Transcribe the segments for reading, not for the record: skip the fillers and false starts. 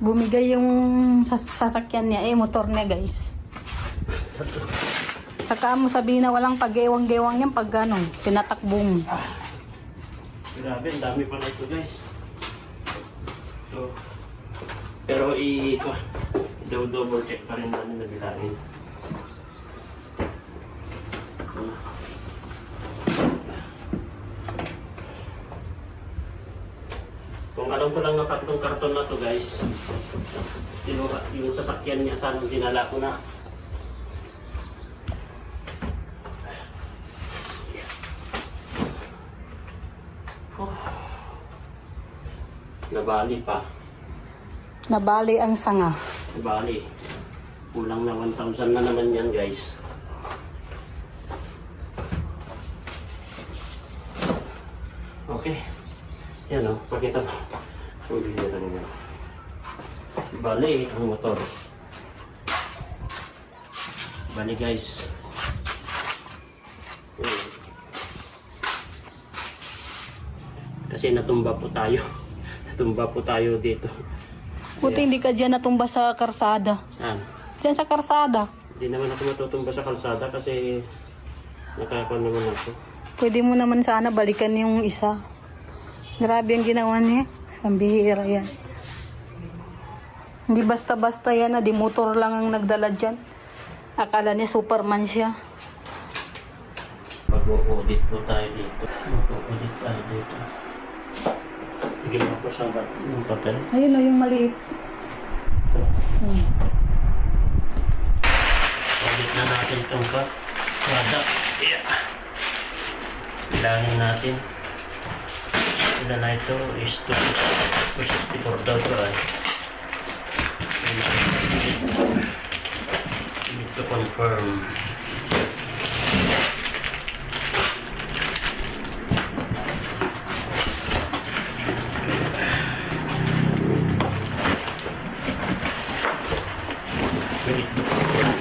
Bumigay yung sasakyan niya, motor niya guys. Saka mo sabihin na walang pag-gewang-gewang yan pag tinatakbo mo. Grabe, ang dami pala ito guys. So, pero i-double check pa rin natin na bilangin. Kung alam ko lang na 3 karton na to guys, yung sasakyan niya sana dinala ko na. Nabali pa. Nabali ang sanga. Nabali. Kulang na 1,000 na naman yan guys. Okay. Yan o, pakita mo. Uli na lang yan. Bali ang motor. Bali guys. Kasi natumba po tayo. Natumba po tayo dito. Buti hindi ka dyan natumba sa karsada. Saan? Dyan sa karsada. Hindi naman ako matutumba sa kalsada kasi nakakon naman ako. Pwede mo naman sana balikan yung isa. Grabe ang ginawa niya. Ang bihira yan. Hindi basta-basta yan na di motor lang ang nagdala dyan. Akala niya Superman siya. Mag-audit po tayo dito. Mag-audit tayo dito. Sige mo po sa yung papel. Ayun o, yung maliit. Ito. Audit na natin itong product. Yeah. Bilangin natin. Ilan na ito is 264 daw ito ay. Need to confirm.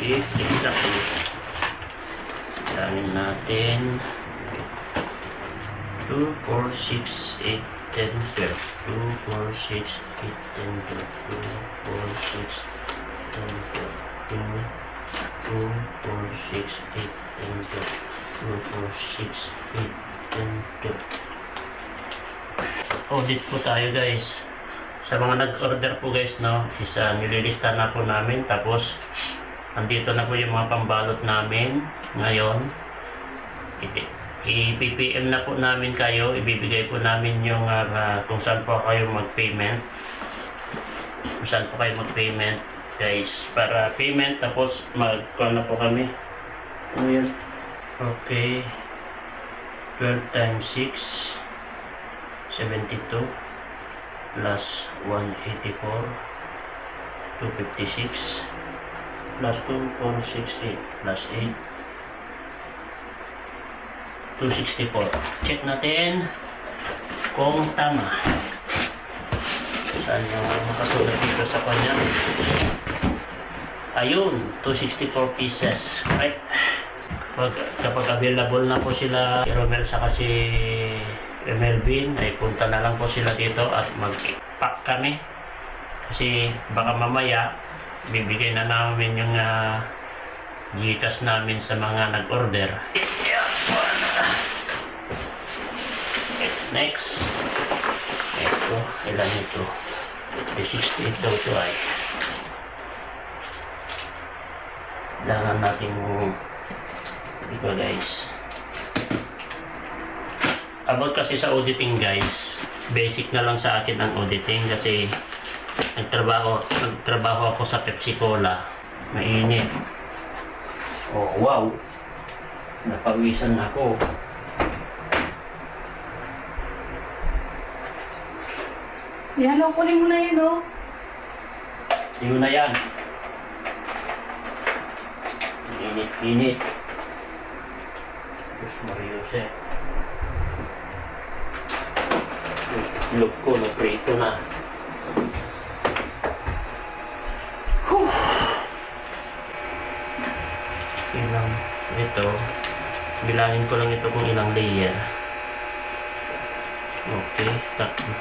Exactly. Bilangin natin 2, 4, 6, 8, 10, 12 2, 4, 6, 8, 10, 12 2, 4, 6, 10, 12 2, 4, 6, 8, 10, 12 2, 4, 6, 8, 10, 12 Audit po tayo guys. Sa mga nag-order po guys, no, nililista na po namin. Tapos andito na po yung mga pambalot namin ngayon. I-PPM na po namin kayo, ibibigay po namin yung kung saan po kayo mag-payment. Kung saan po kayo mag-payment guys, para payment tapos mag-call na po kami. Ano yun? Okay. 12 times 6 72 plus 184 256 plus 2468 plus 8 264. Check natin kung tama. Saan yung makasulat dito sa kanya? Ayun, 264 pieces. Right? Kapag available na po sila, si Romel sa kasi Melvin, ay punta na lang po sila dito at mag-pack kami. Kasi baka mamaya, bibigay na namin yung Gcash namin sa mga nag-order. Next. Ito, ilan ito? 68 daw ito ay. Kailangan natin ito guys. About kasi sa auditing guys, basic na lang sa akin ang auditing kasi nagtrabaho ako sa Pepsi Cola. Mainit. Oh wow, napawisan ako. Yan o, kunin mo na yun o. Yun na yan. Init. Diyos Mariose. Look ko, naprito na. Ilang ito. Bilangin ko lang ito kung ilang layer. Okay, tatlo.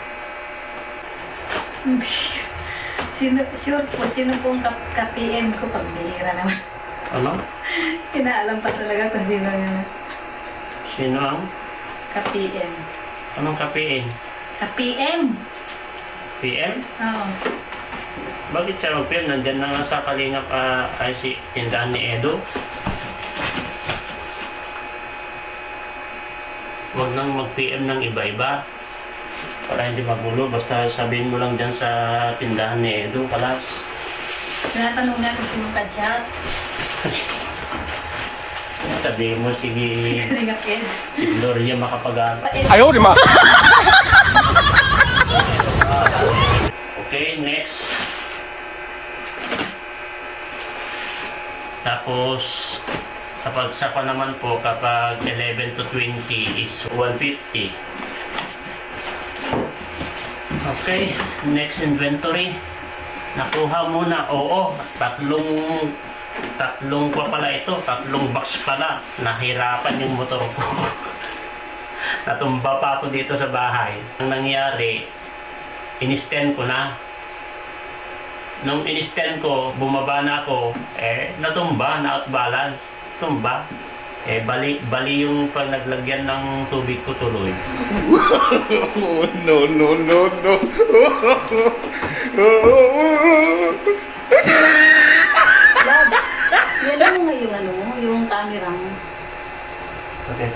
Sure po, sino pong ka-PM ko pagbihira naman. Ano? Inaalam pa talaga kung sino yun. Sino ang? Ka-PM. Anong kapiin? Ka-PM? PM? Oo. Bakit siya mag-PM? Nandyan na nga sa Kalingap ay si tindahan ni Edo. Huwag nang mag-PM ng iba-iba. Para hindi magulo. Basta sabihin mo lang dyan sa tindahan ni Edo, kalas. Tinatanong niya kung sino ka-chat. Sabihin mo, sige, Ring of Edge. si Gloria makapag-aral. Ayaw, di ma. Okay, next. Tapos, kapag saka naman po, kapag 11 to 20 is 150. Okay, next inventory. Nakuha muna, oo, tatlong pa pala ito, tatlong box pala. Nahirapan yung motor ko. Natumba pa ako dito sa bahay. Ang nangyari, in-stand ko na. Nung in-stand ko, bumaba na ako, natumba, na-outbalance. Tumba. Bali yung pag naglagyan ng tubig ko tuloy. No, no, no, no. Dad, yan mo nga yung ano, yung camera mo. Okay.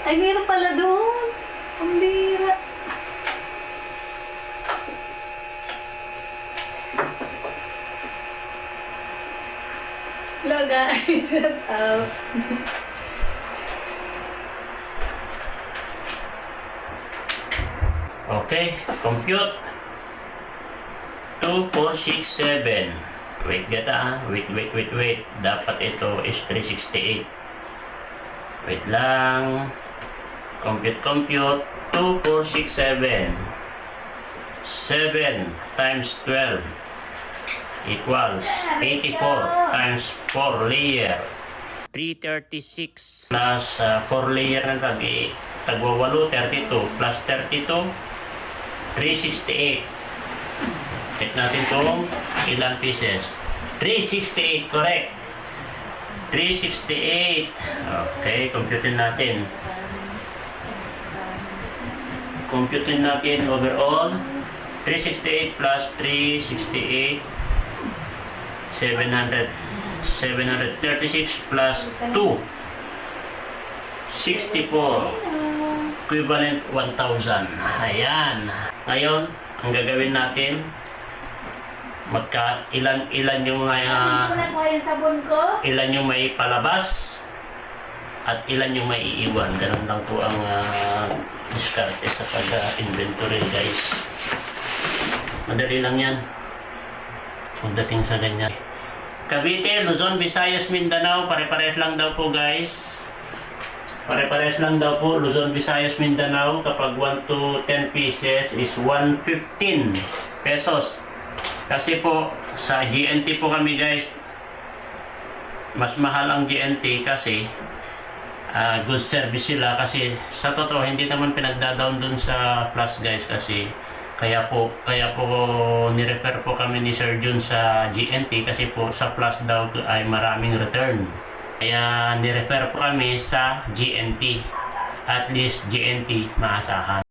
Ay, meron pala doon. Ang bira. Hello guys, shut up. Okay, compute. 2, 4, 6, 7. Wait, gata. Wait. Dapat ito is 368. Wait lang. Compute. 2, 4, 6, 7. 7 times 12 equals 84 times 4 layer. 336 plus 4 layer na tagwa 8, 32 plus 32, 368. Check natin kung ilang pieces. 368, correct. 368. Okay, computin natin. Computin natin overall. 368 plus 368. 736 plus 2. 64. Equivalent 1,000. Ayan. Ngayon, ang gagawin natin, ilan yung ilan yung may palabas at ilan yung may iiwan. Ganun lang po ang diskarte sa pag-inventory, guys. Madali lang yan pagdating sa ganyan. Cavite, Luzon, Visayas, Mindanao, pare-pares lang daw po, guys. Pare-pares lang daw po, Luzon, Visayas, Mindanao. Kapag 1 to 10 pieces is 115 pesos. Kasi po, sa GNT po kami, guys, mas mahal ang GNT kasi good service sila. Kasi sa totoo, hindi naman pinagda-down dun sa Plus, guys, kasi kaya po ni-refer po kami ni Sir Jun sa GNT kasi po sa Plus daw ay maraming return. Kaya ni-refer po kami sa GNT. At least GNT maasahan.